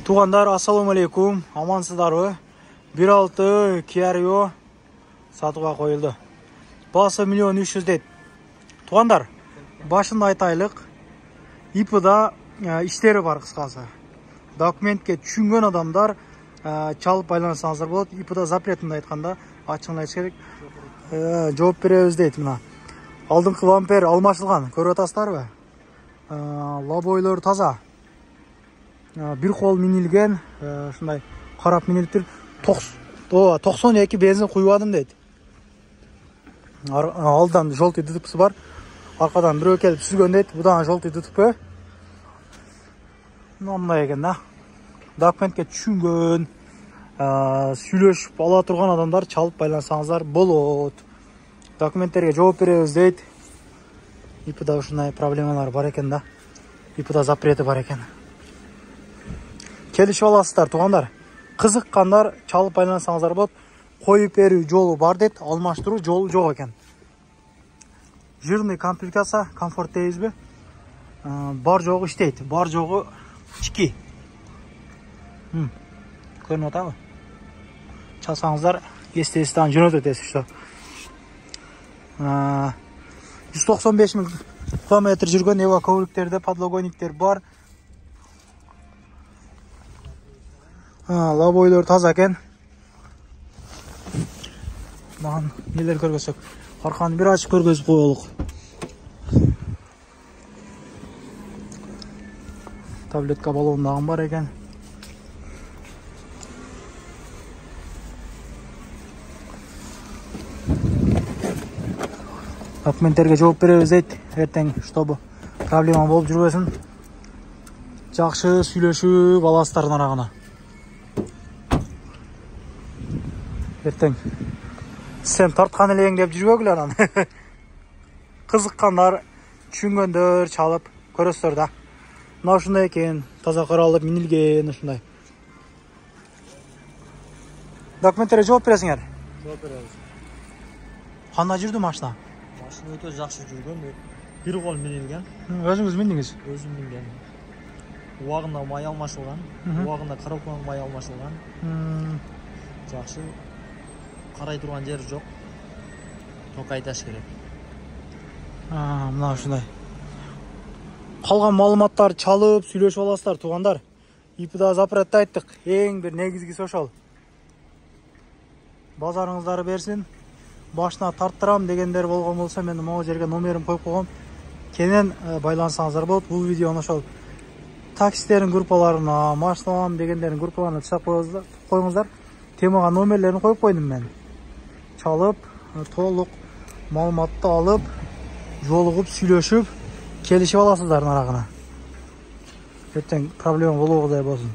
Туғандар, ассаламу алейкум, амансыздарбы? 1.6 Kia Rio сатуға қойылды. Басы 1.300.000 дейді. Туғандар, башында айтайлық, ИП-да іштері бар қысқасы. Документке түшінген адамдар чалып байланысаңыздар болады. ИП-да запретінде айтқанда, ачығын айтшы керек. Жооп береміз дейді мына. Алдыңғы бампер алмашылған, көріп атасыздар бе? Лобойлар таза. Bir қол минилген, шындай қарап миниліктер. 92 бензин құйвадым дейді. Алдан жолтый ДТП'сы бар. Арқадан біреу келіп сүзген дейді. Бұдан жолтый ДТП. Мынандай екен да. Документке түшінген, сүйлешіп ала тұрған адамдар чалып байлансаңыздар болады. Документтерге жооп береміз дейді. ИП-да ушундай проблемалар бар екен да. ИП-да запреті бар екен. Келішіп аласыздар, туғандар. Қызыққандар чалып байлансаңыздар болады. Қойып беру жолы бар дейді, алмаштыру жолы жоқ екен. Жирный комплектация, комфорт дейіз бе? Бар жоғы іштейді, бар жоғы ішкі. Көрін отағы. Чалсаңыздар, естестен жүн өтетесіз что. 195.000 километр жүрген ева ковриктерде подлогойниктер бар. Лобойлар таза екен. Маған нелер көргөсөк. Арқаны бір ашып көргөзіп қойылық. Таблетка баллондағын бар екен. Документтерге жооп береміз дейді. Ертең, чтобы проблема болып жүрбесін. Жақшы сүйлешіп аласыздар нарағына. Ертең сен тартқан елең деп жүрбегілер аны. Қызыққандар, түшінгендер чалып көресіздер да. Мына ушундай екен, таза қаралып минилген ушундай. Документтерге жооп бересіңер? Жооп береміз. Қандай жүрді машина? Машина өте жақсы жүрген, бір қол минилген. Өзіңіз міндіңіз? Өзім минген. Уағында май алмашылған, уағында қаралпан май алмашылған. Жақсы. Қарай тұрған жер жоқ. Тоқ айташ керек. Мына ушундай. Қалған малыматтар чалып, сүйлешіп аласыздар, туғандар. ИП-да запретті айттық. Ең бір негізгісі ошол. Базарыңыздары берсін. Башына тарттырам дегендер болған болса, мен мына жерге номерін қойып қойғам. Кенен байлансаңыздар болады. Бұл видеоны ошол таксистердің группаларына, машиналам дегендердің группаларына тышап қойыңыздар. Темаға номерлерін қойып қойдым мен. Чалып, толық малыматты алып, жолығып, сүйлешіп, келішіп аласыздар нарағына. Ертең проблема болуғыдай болсын.